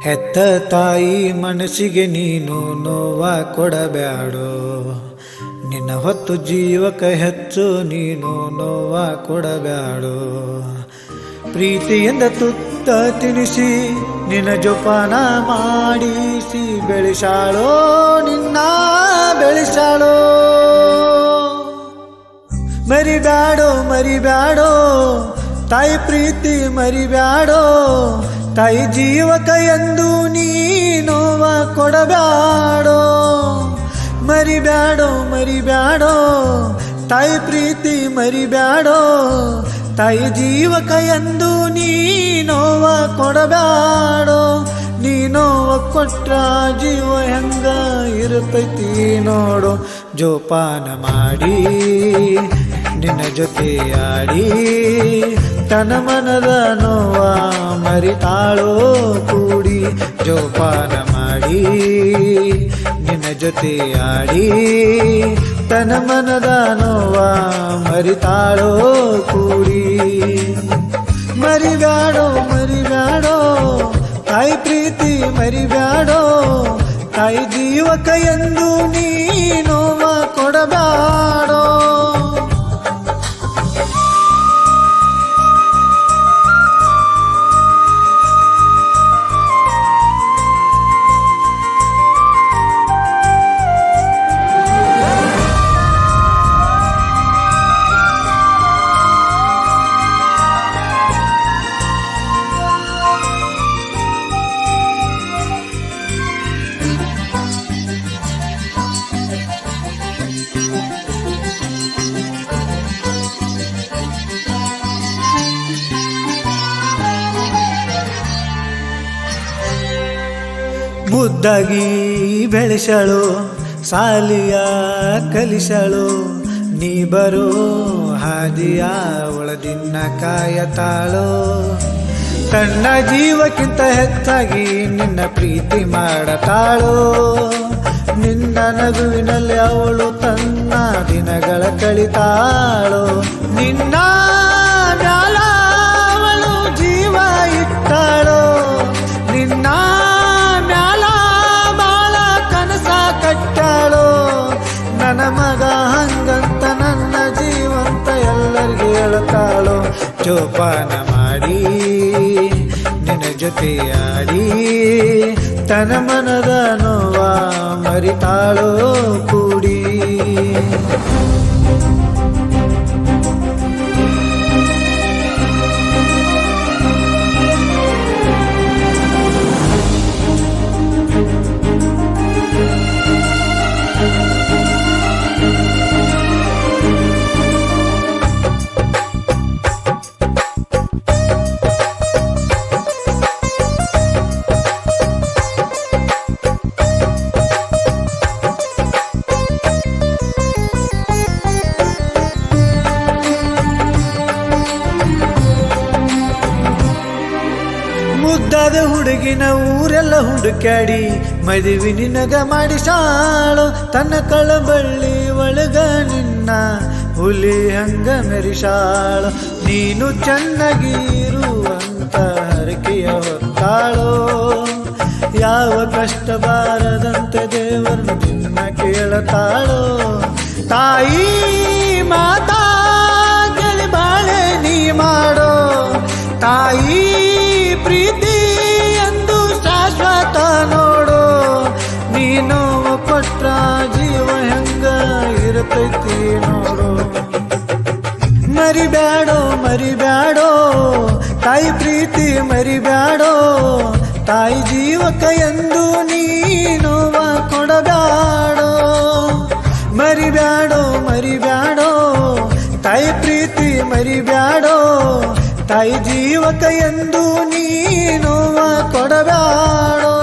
ಹೆತ್ತ ತಾಯಿ ಮನಸ್ಸಿಗೆ ನೀನು ನೋವ ಕೊಡಬ್ಯಾಡೋ, ನಿನ್ನ ಹೊತ್ತು ಜೀವಕ್ಕೆ ಹೆಚ್ಚು ನೀನು ನೋವ ಕೊಡಬ್ಯಾಡೋ. ಪ್ರೀತಿಯಿಂದ ತುತ್ತ ತಿನಿಸಿ ನಿನ್ನ ಜೋಪಾನ ಮಾಡಿಸಿ ಬೆಳೆಸಾಳೋ, ನಿನ್ನ ಬೆಳೆಸಾಳೋ. ಮರಿಬ್ಯಾಡೋ ಮರಿಬ್ಯಾಡೋ ತಾಯಿ ಪ್ರೀತಿ ಮರಿಬ್ಯಾಡೋ, ತಾಯಿ ಜೀವಕ ಎಂದು ನೀ ನೋವ ಕೊಡಬ್ಯಾಡೋ. ಮರಿಬ್ಯಾಡೋ ಮರಿಬ್ಯಾಡೋ ತಾಯಿ ಪ್ರೀತಿ ಮರಿಬ್ಯಾಡೋ, ತಾಯಿ ಜೀವಕ ಎಂದು ನೀ ನೋವ ಕೊಡಬ್ಯಾಡೋ. ನೀ ನೋವ ಕೊಟ್ರ ಜೀವ ಹೆಂಗ ಇರುತ್ತೈತಿ ನೋಡು. ಜೋಪಾನ ಮಾಡಿ ನಿನ್ನ ಜೊತೆ ಆಡಿ ತನ ಮನದ ನೋವ ಮರಿತಾಳೋ ಕೂಡಿ. ಜೋಪಾನ ಮಾಡಿ ನಿನ್ನ ಜೊತೆ ಆಡಿ ತನ ಮನದ ನೋವ ಮರಿತಾಳೋ ಕೂಡಿ. ಮರಿಬ್ಯಾಡೋ ಮರಿಬ್ಯಾಡೋ ತಾಯಿ ಪ್ರೀತಿ ಮರಿಬ್ಯಾಡೋ, ತಾಯಿ ಜೀವಕ ಎಂದು ನೀ ನೋವ ಕೊಡಬ್ಯಾಡೋ. ಮುದ್ದಾಗಿ ಬೆಳೆಸಳು ಸಾಲಿಯ ಕಲಿಸಳು, ನೀ ಬರೋ ಹಾದಿಯ ಒಳದಿನ್ನ ಕಾಯತಾಳೋ. ತನ್ನ ಜೀವಕ್ಕಿಂತ ಹೆಚ್ಚಾಗಿ ನಿನ್ನ ಪ್ರೀತಿ ಮಾಡತಾಳೋ. ನಿನ್ನ ನಗುವಿನಲ್ಲಿ ಅವಳು ತನ್ನ ದಿನಗಳ ಕಳಿತಾಳೋ. ನಿನ್ನ ಮ್ಯಾಲ ಅವಳು ಜೀವ ಇಟ್ಟಾಳೋ. ನಿನ್ನ ಕಟ್ಟಾಳೋ. ನನ್ನ ಮಗ ಹಂಗಂತ ನನ್ನ ಜೀವಂತ ಎಲ್ಲರಿಗೆ ಹೇಳ್ತಾಳೋ. ಜೋಪಾನ ಮಾಡಿ ನಿನ್ನ ಜೊತೆ ಆಡಿ ತನ ಮನದ ನೋವ ಮರಿತಾಳೋ ಕೂಡಿ. ಮುದ್ದಾದ ಹುಡುಗಿನ ಊರೆಲ್ಲ ಹುಡುಕಾಡಿ ಮದುವೆ ನಿನಗ ಮಾಡಿಸಾಳೋ. ತನ್ನ ಕಳಬಳ್ಳಿ ಒಳಗ ನಿನ್ನ ಹುಲಿ ಹಂಗ ಮೆರಿಸಾಳೋ. ನೀನು ಚೆನ್ನಾಗಿರುವಂತ ಹರಕೆಯ ಹೊತ್ತಾಳೋ. ಯಾವ ಕಷ್ಟ ಬಾರದಂತೆ ದೇವರನ್ನು ನಿನ್ನ ಕೇಳತಾಳೋ. ತಾಯಿ ಮಾತಾ ಗೆಳಿ ಬಾಳೆ ನೀ ಮಾಡೋ. ತಾಯಿ ಪ್ರೀತಿ ಎಂದು ಶಾಶ್ವತ ನೋಡು. ನೀನು ಕೊಟ್ರ ಜೀವ ಹೆಂಗ ಇರುತ್ತೈತಿ ನೋಡು. ಮರಿಬ್ಯಾಡೋ ಮರಿಬ್ಯಾಡೋ ತಾಯಿ ಪ್ರೀತಿ ಮರಿಬ್ಯಾಡೋ, ತಾಯಿ ಜೀವಕ ಎಂದು ನೀ ನೋವ ಕೊಡಬ್ಯಾಡೋ. ಮರಿಬ್ಯಾಡೋ ಮರಿಬ್ಯಾಡೋ ತಾಯಿ ಪ್ರೀತಿ ಮರಿಬ್ಯಾಡೋ, ತಾಯಿ ಜೀವಕ ಎಂದು ನೀ ನೋವ ಕೊಡಬ್ಯಾಡೋ.